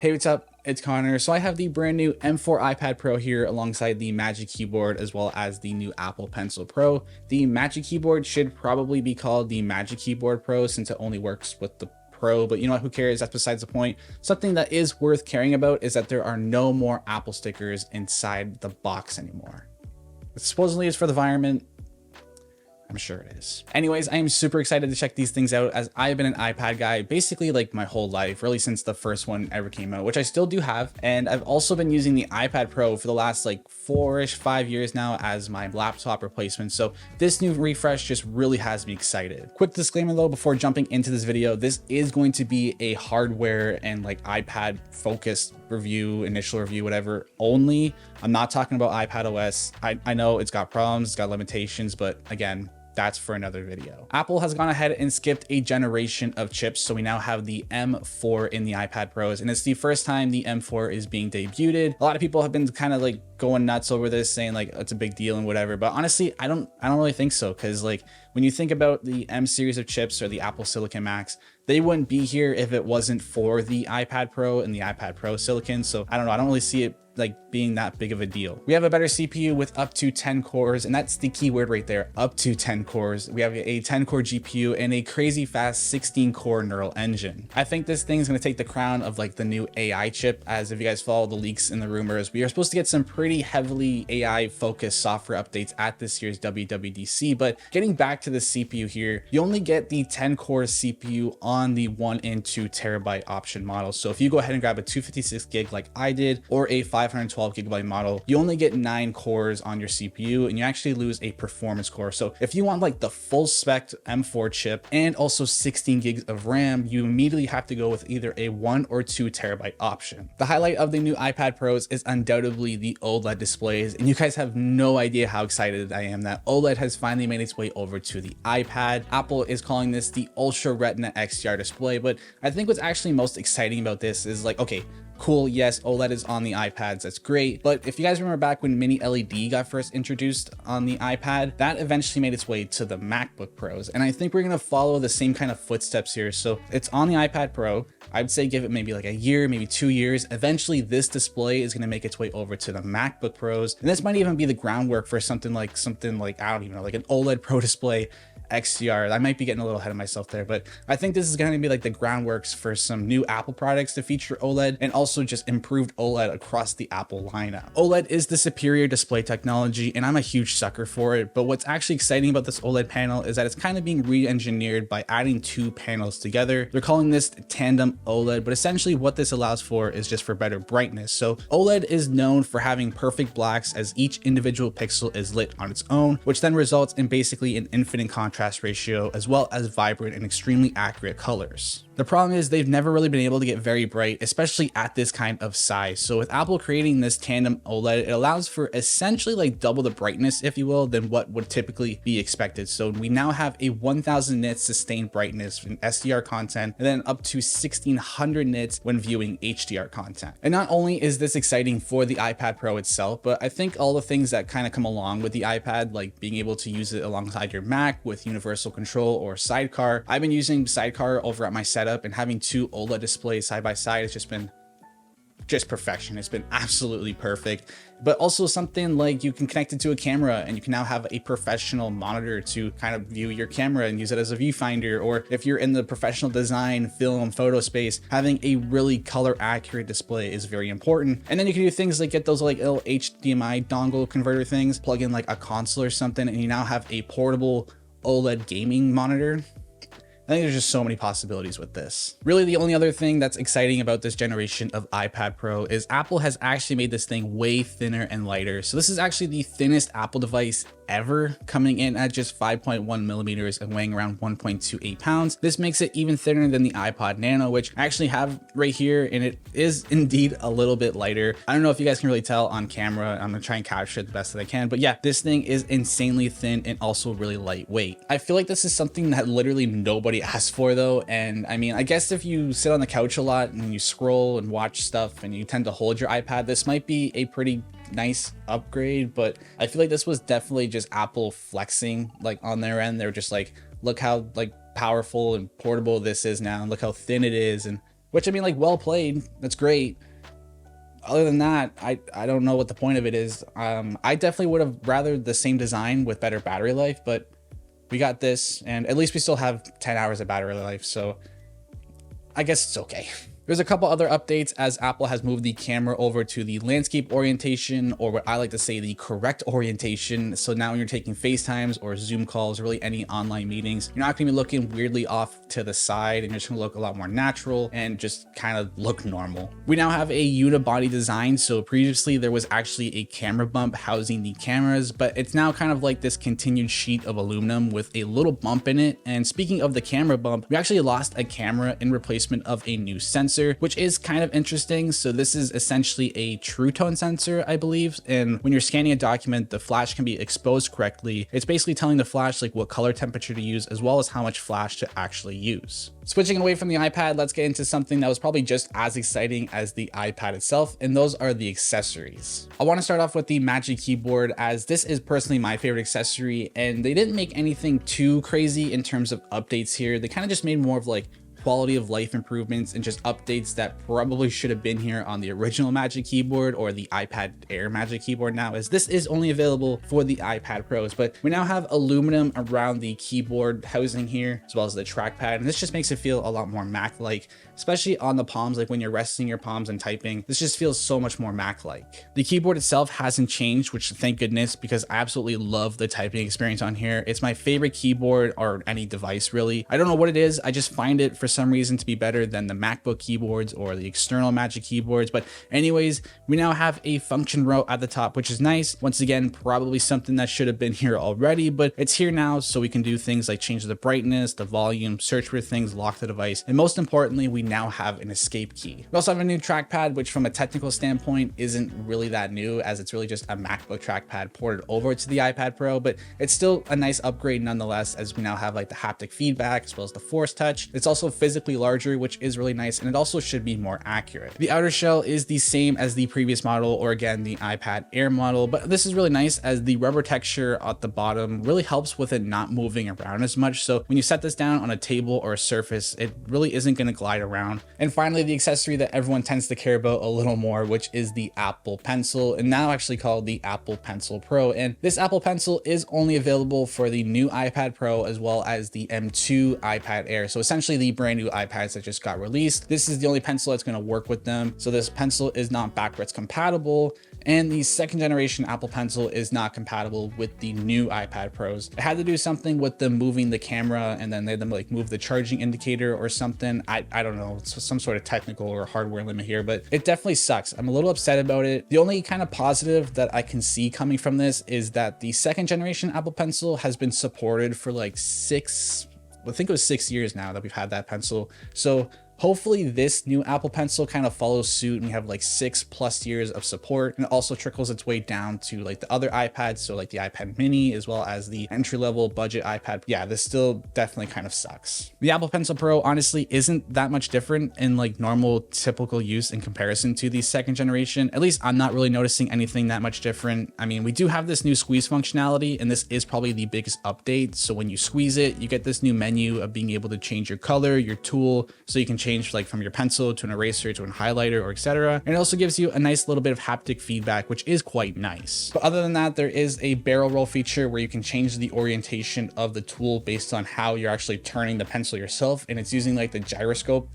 Hey, what's up? It's Connor. So I have the brand new M4 iPad Pro here alongside the Magic Keyboard as well as the new Apple Pencil Pro. The Magic Keyboard should probably be called the Magic Keyboard Pro since it only works with the Pro, but you know what, who cares? That's besides the point. Something that is worth caring about is that there are no more Apple stickers inside the box anymore. It supposedly is for the environment. I'm sure it is. Anyways, I am super excited to check these things out as I've been an iPad guy basically like my whole life, really since the first one ever came out, which I still do have. And I've also been using the iPad Pro for the last like 5 years now as my laptop replacement. So this new refresh just really has me excited. Quick disclaimer though, before jumping into this video, this is going to be a hardware and like iPad focused review, initial review, whatever only. I'm not talking about iPad OS. I know it's got problems, it's got limitations, but again, that's for another video. Apple has gone ahead and skipped a generation of chips. So we now have the M4 in the iPad Pros, and it's the first time the M4 is being debuted. A lot of people have been kind of like going nuts over this, saying like it's a big deal and whatever. But honestly, I don't really think so. Cause like when you think about the M series of chips or the Apple Silicon Max, they wouldn't be here if it wasn't for the iPad Pro and the iPad Pro Silicon. So I don't know. I don't really see it like being that big of a deal. We have a better CPU with up to 10 cores, and that's the key word right there, up to 10 cores. We have a 10 core GPU and a crazy fast 16 core neural engine. I think this thing's gonna take the crown of like the new AI chip, as if you guys follow the leaks and the rumors, we are supposed to get some pretty heavily AI focused software updates at this year's WWDC. But getting back to the CPU here, you only get the 10 core CPU on the 1 and 2 terabyte option model. So if you go ahead and grab a 256 gig like I did, or a 512 gigabyte model, you only get 9 cores on your CPU and you actually lose a performance core. So if you want like the full spec M4 chip and also 16 gigs of RAM, you immediately have to go with either a 1 or 2 terabyte option. The highlight of the new iPad Pros is undoubtedly the OLED displays, and you guys have no idea how excited I am that OLED has finally made its way over to the iPad. Apple is calling this the Ultra Retina XDR display, but I think what's actually most exciting about this is like, okay, cool, yes, OLED is on the iPads, that's great. But if you guys remember back when mini LED got first introduced on the iPad, that eventually made its way to the MacBook Pros. And I think we're gonna follow the same kind of footsteps here. So it's on the iPad Pro. I'd say give it maybe like a year, maybe 2 years. Eventually this display is gonna make its way over to the MacBook Pros. And this might even be the groundwork for something like, I don't even know, like an OLED Pro display XDR. I might be getting a little ahead of myself there, but I think this is going to be like the groundworks for some new Apple products to feature OLED and also just improved OLED across the Apple lineup. OLED is the superior display technology and I'm a huge sucker for it, but what's actually exciting about this OLED panel is that it's kind of being re-engineered by adding 2 panels together. They're calling this tandem OLED, but essentially what this allows for is just for better brightness. So OLED is known for having perfect blacks as each individual pixel is lit on its own, which then results in basically an infinite contrast ratio as well as vibrant and extremely accurate colors. The problem is they've never really been able to get very bright, especially at this kind of size. So with Apple creating this tandem OLED, it allows for essentially like double the brightness, if you will, than what would typically be expected. So we now have a 1000 nits sustained brightness from SDR content, and then up to 1600 nits when viewing HDR content. And not only is this exciting for the iPad Pro itself, but I think all the things that kind of come along with the iPad, like being able to use it alongside your Mac with universal control or sidecar. I've been using sidecar over at my setup, and having 2 OLED displays side by side has just been perfection. It's been absolutely perfect. But also something like you can connect it to a camera and you can now have a professional monitor to kind of view your camera and use it as a viewfinder. Or if you're in the professional design, film, photo space, having a really color accurate display is very important. And then you can do things like get those like little HDMI dongle converter things, plug in like a console or something, and you now have a portable OLED gaming monitor. I think there's just so many possibilities with this. Really, the only other thing that's exciting about this generation of iPad Pro is Apple has actually made this thing way thinner and lighter. So this is actually the thinnest Apple device ever, coming in at just 5.1 millimeters and weighing around 1.28 pounds. This makes it even thinner than the iPod Nano, which I actually have right here, and it is indeed a little bit lighter. I don't know if you guys can really tell on camera. I'm gonna try and capture it the best that I can, but yeah, this thing is insanely thin and also really lightweight. I feel like this is something that literally nobody asked for though, and I mean, I guess if you sit on the couch a lot and you scroll and watch stuff and you tend to hold your iPad, this might be a pretty nice upgrade, but I feel like this was definitely just Apple flexing like on their end. They're just like, look how like powerful and portable this is now, and look how thin it is, and which I mean, like, well played. That's great. Other than that, I don't know what the point of it is. I definitely would have rather the same design with better battery life, but we got this, and at least we still have 10 hours of battery life, so I guess it's okay. There's a couple other updates as Apple has moved the camera over to the landscape orientation, or what I like to say, the correct orientation. So now when you're taking FaceTimes or Zoom calls, really any online meetings, you're not gonna be looking weirdly off to the side, and you're just gonna look a lot more natural and just kind of look normal. We now have a unibody design. So previously there was actually a camera bump housing the cameras, but it's now kind of like this continued sheet of aluminum with a little bump in it. And speaking of the camera bump, we actually lost a camera in replacement of a new sensor, which is kind of interesting. So this is essentially a true tone sensor, I believe. And when you're scanning a document, the flash can be exposed correctly. It's basically telling the flash like what color temperature to use, as well as how much flash to actually use. Switching away from the iPad, let's get into something that was probably just as exciting as the iPad itself, and those are the accessories. I want to start off with the Magic Keyboard, as this is personally my favorite accessory, and they didn't make anything too crazy in terms of updates here. They kind of just made more of like quality of life improvements and just updates that probably should have been here on the original Magic Keyboard or the iPad Air Magic Keyboard now, as this is only available for the iPad Pros. But we now have aluminum around the keyboard housing here, as well as the trackpad, and this just makes it feel a lot more Mac-like, especially on the palms. Like when you're resting your palms and typing, this just feels so much more Mac-like. The keyboard itself hasn't changed, which thank goodness, because I absolutely love the typing experience on here. It's my favorite keyboard, or any device really. I don't know what it is, I just find it for some reason to be better than the MacBook keyboards or the external Magic keyboards. But anyways, we now have a function row at the top, which is nice. Once again, probably something that should have been here already, but it's here now, so we can do things like change the brightness, the volume, search for things, lock the device, and most importantly, we now have an escape key. We also have a new trackpad, which from a technical standpoint isn't really that new, as it's really just a MacBook trackpad ported over to the iPad Pro, but it's still a nice upgrade nonetheless, as we now have like the haptic feedback as well as the force touch. It's also physically larger, which is really nice, and it also should be more accurate. The outer shell is the same as the previous model, or again the iPad Air model, but this is really nice as the rubber texture at the bottom really helps with it not moving around as much. So when you set this down on a table or a surface, it really isn't going to glide around. And finally, the accessory that everyone tends to care about a little more, which is the Apple Pencil, and now actually called the Apple Pencil Pro. And this Apple Pencil is only available for the new iPad Pro as well as the M2 iPad Air. So essentially the brand new iPads that just got released. This is the only pencil that's going to work with them. So this pencil is not backwards compatible, and the second generation Apple Pencil is not compatible with the new iPad Pros. It had to do something with them moving the camera, and then they had them like move the charging indicator or something. I don't know, it's some sort of technical or hardware limit here, but it definitely sucks. I'm a little upset about it. The only kind of positive that I can see coming from this is that the second generation Apple Pencil has been supported for like I think it was 6 years now that we've had that pencil. So hopefully this new Apple Pencil kind of follows suit and we have like 6+ years of support, and it also trickles its way down to like the other iPads. So like the iPad mini, as well as the entry-level budget iPad. Yeah, this still definitely kind of sucks. The Apple Pencil Pro honestly isn't that much different in like normal typical use in comparison to the second generation. At least I'm not really noticing anything that much different. I mean, we do have this new squeeze functionality, and this is probably the biggest update. So when you squeeze it, you get this new menu of being able to change your color, your tool, so you can change like from your pencil to an eraser to a highlighter, or etc. And it also gives you a nice little bit of haptic feedback, which is quite nice. But other than that, there is a barrel roll feature where you can change the orientation of the tool based on how you're actually turning the pencil yourself, and it's using like the gyroscope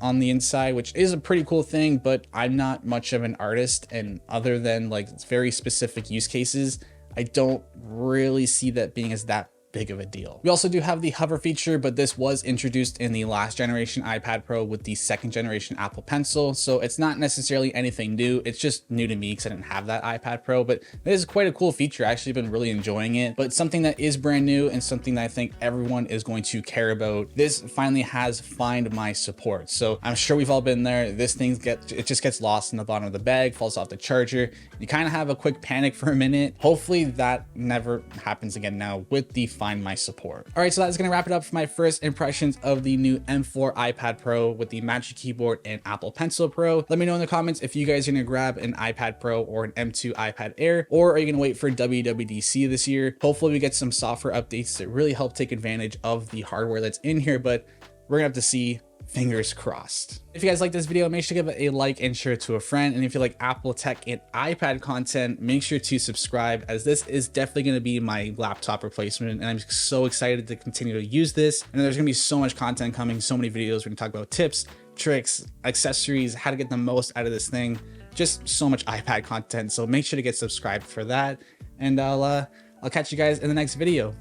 on the inside, which is a pretty cool thing. But I'm not much of an artist, and other than like very specific use cases, I don't really see that being as that big of a deal. We also do have the hover feature, but this was introduced in the last generation iPad Pro with the second generation Apple Pencil, so it's not necessarily anything new. It's just new to me because I didn't have that iPad Pro, but it is quite a cool feature. I actually been really enjoying it. But something that is brand new and something that I think everyone is going to care about, this finally has Find My support. So I'm sure we've all been there. This thing just gets lost in the bottom of the bag, falls off the charger. You kind of have a quick panic for a minute. Hopefully that never happens again now with the Find My support. All right, so that's going to wrap it up for my first impressions of the new M4 iPad Pro with the Magic Keyboard and Apple Pencil Pro. Let me know in the comments if you guys are going to grab an iPad Pro or an M2 iPad Air, or are you going to wait for WWDC this year? Hopefully we get some software updates that really help take advantage of the hardware that's in here, but we're going to have to see. Fingers crossed. If you guys like this video, make sure to give it a like and share it to a friend. And if you like Apple tech and iPad content, make sure to subscribe, as this is definitely going to be my laptop replacement. And I'm so excited to continue to use this. And there's going to be so much content coming, so many videos. We're going to talk about tips, tricks, accessories, how to get the most out of this thing. Just so much iPad content. So make sure to get subscribed for that. And I'll catch you guys in the next video.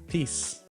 Peace.